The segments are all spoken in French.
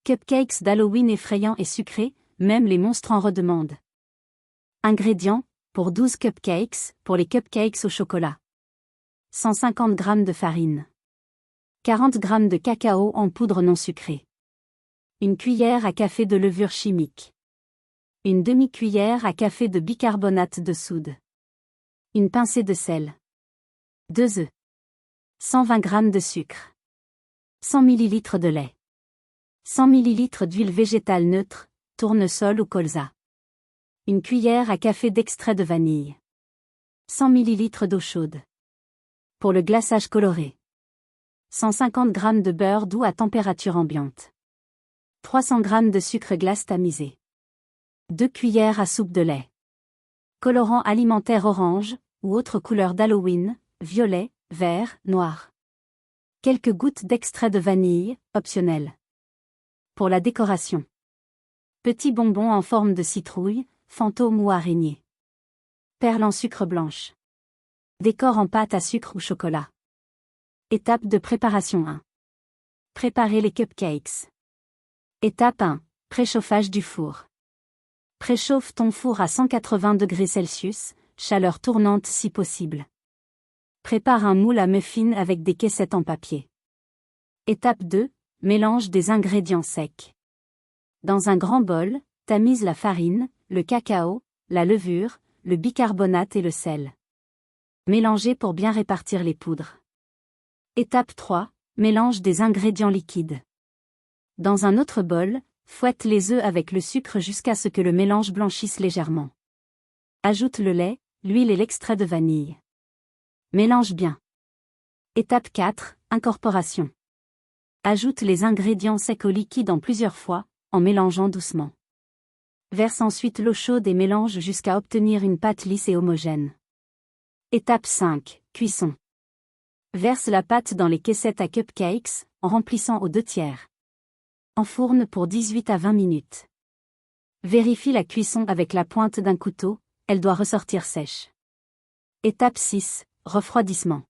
Cupcakes d'Halloween effrayants et sucrés, même les monstres en redemandent. Ingrédients, pour 12 cupcakes, pour les cupcakes au chocolat. 150 g de farine. 40 g de cacao en poudre non sucrée. Une cuillère à café de levure chimique. Une demi-cuillère à café de bicarbonate de soude. Une pincée de sel. 2 œufs. 120 g de sucre. 100 ml de lait. 100 ml d'huile végétale neutre, tournesol ou colza. Une cuillère à café d'extrait de vanille. 100 ml d'eau chaude. Pour le glaçage coloré. 150 g de beurre doux à température ambiante. 300 g de sucre glace tamisé. 2 cuillères à soupe de lait. Colorant alimentaire orange, ou autre couleur d'Halloween, violet, vert, noir. Quelques gouttes d'extrait de vanille, optionnel. Pour la décoration. Petits bonbons en forme de citrouille, fantôme ou araignée. Perles en sucre blanche. Décor en pâte à sucre ou chocolat. Étape de préparation 1. Préparer les cupcakes. Étape 1. Préchauffage du four. Préchauffe ton four à 180 degrés Celsius, chaleur tournante si possible. Prépare un moule à muffins avec des caissettes en papier. Étape 2. Mélange des ingrédients secs. Dans un grand bol, tamise la farine, le cacao, la levure, le bicarbonate et le sel. Mélangez pour bien répartir les poudres. Étape 3. Mélange des ingrédients liquides. Dans un autre bol, fouette les œufs avec le sucre jusqu'à ce que le mélange blanchisse légèrement. Ajoute le lait, l'huile et l'extrait de vanille. Mélange bien. Étape 4. Incorporation. Ajoute les ingrédients secs au liquide en plusieurs fois, en mélangeant doucement. Verse ensuite l'eau chaude et mélange jusqu'à obtenir une pâte lisse et homogène. Étape 5. Cuisson. Verse la pâte dans les caissettes à cupcakes, en remplissant aux 2/3. Enfourne pour 18 à 20 minutes. Vérifie la cuisson avec la pointe d'un couteau, elle doit ressortir sèche. Étape 6. Refroidissement.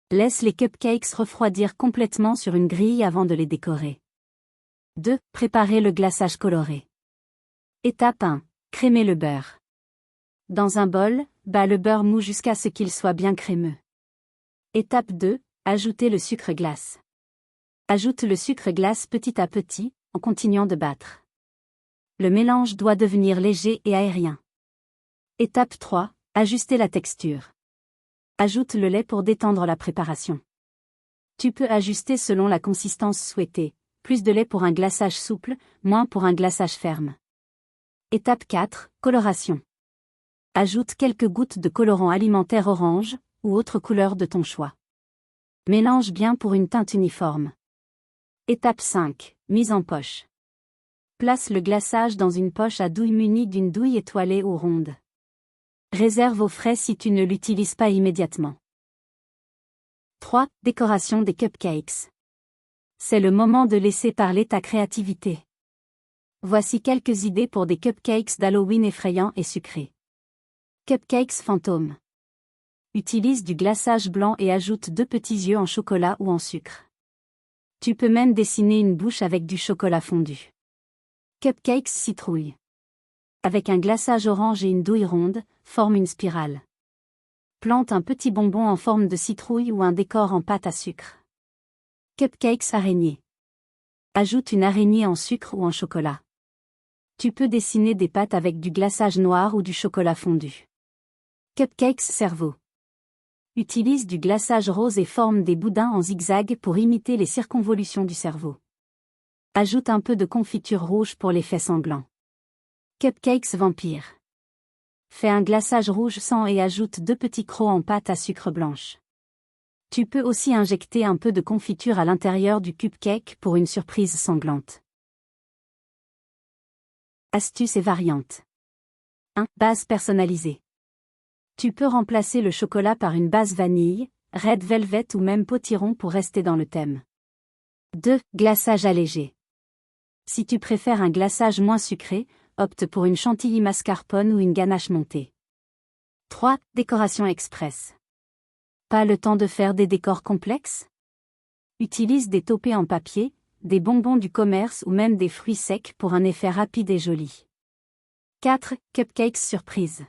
Laisse les cupcakes refroidir complètement sur une grille avant de les décorer. 2. Préparer le glaçage coloré. Étape 1. Crémer le beurre. Dans un bol, bat le beurre mou jusqu'à ce qu'il soit bien crémeux. Étape 2. Ajouter le sucre glace. Ajoute le sucre glace petit à petit, en continuant de battre. Le mélange doit devenir léger et aérien. Étape 3. Ajuster la texture. Ajoute le lait pour détendre la préparation. Tu peux ajuster selon la consistance souhaitée, plus de lait pour un glaçage souple, moins pour un glaçage ferme. Étape 4. Coloration. Ajoute quelques gouttes de colorant alimentaire orange, ou autre couleur de ton choix. Mélange bien pour une teinte uniforme. Étape 5. Mise en poche. Place le glaçage dans une poche à douille munie d'une douille étoilée ou ronde. Réserve au frais si tu ne l'utilises pas immédiatement. 3. Décoration des cupcakes. C'est le moment de laisser parler ta créativité. Voici quelques idées pour des cupcakes d'Halloween effrayants et sucrés. Cupcakes fantômes. Utilise du glaçage blanc et ajoute 2 petits yeux en chocolat ou en sucre. Tu peux même dessiner une bouche avec du chocolat fondu. Cupcakes citrouille. Avec un glaçage orange et une douille ronde, forme une spirale. Plante un petit bonbon en forme de citrouille ou un décor en pâte à sucre. Cupcakes araignée. Ajoute une araignée en sucre ou en chocolat. Tu peux dessiner des pâtes avec du glaçage noir ou du chocolat fondu. Cupcakes cerveau. Utilise du glaçage rose et forme des boudins en zigzag pour imiter les circonvolutions du cerveau. Ajoute un peu de confiture rouge pour l'effet sanglant. Cupcakes vampire. Fais un glaçage rouge sang et ajoute 2 petits crocs en pâte à sucre blanche. Tu peux aussi injecter un peu de confiture à l'intérieur du cupcake pour une surprise sanglante. Astuces et variantes. 1. Base personnalisée. Tu peux remplacer le chocolat par une base vanille, red velvet ou même potiron pour rester dans le thème. 2. Glaçage allégé. Si tu préfères un glaçage moins sucré, opte pour une chantilly mascarpone ou une ganache montée. 3. Décoration express. Pas le temps de faire des décors complexes? Utilise des toppés en papier, des bonbons du commerce ou même des fruits secs pour un effet rapide et joli. 4. Cupcakes surprise.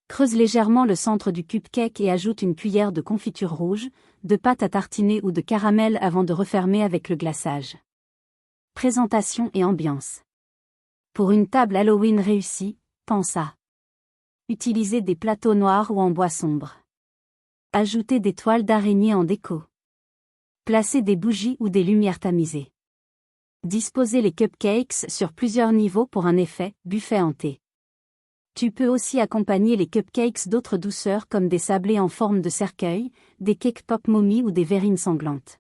Creuse légèrement le centre du cupcake et ajoute une cuillère de confiture rouge, de pâte à tartiner ou de caramel avant de refermer avec le glaçage. Présentation et ambiance. Pour une table Halloween réussie, pense à utiliser des plateaux noirs ou en bois sombre. Ajouter des toiles d'araignée en déco. Placer des bougies ou des lumières tamisées. Disposer les cupcakes sur plusieurs niveaux pour un effet buffet hanté. Tu peux aussi accompagner les cupcakes d'autres douceurs comme des sablés en forme de cercueil, des cakes pop momies ou des verrines sanglantes.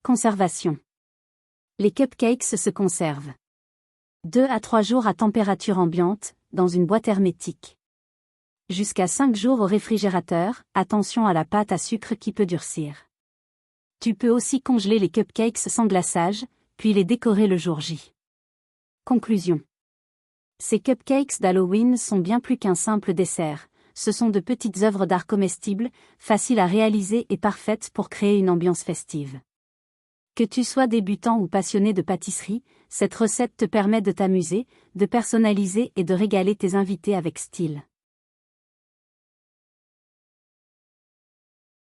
Conservation. Les cupcakes se conservent 2 à 3 jours à température ambiante, dans une boîte hermétique. Jusqu'à 5 jours au réfrigérateur, attention à la pâte à sucre qui peut durcir. Tu peux aussi congeler les cupcakes sans glaçage, puis les décorer le jour J. Conclusion. Ces cupcakes d'Halloween sont bien plus qu'un simple dessert, ce sont de petites œuvres d'art comestibles, faciles à réaliser et parfaites pour créer une ambiance festive. Que tu sois débutant ou passionné de pâtisserie, cette recette te permet de t'amuser, de personnaliser et de régaler tes invités avec style.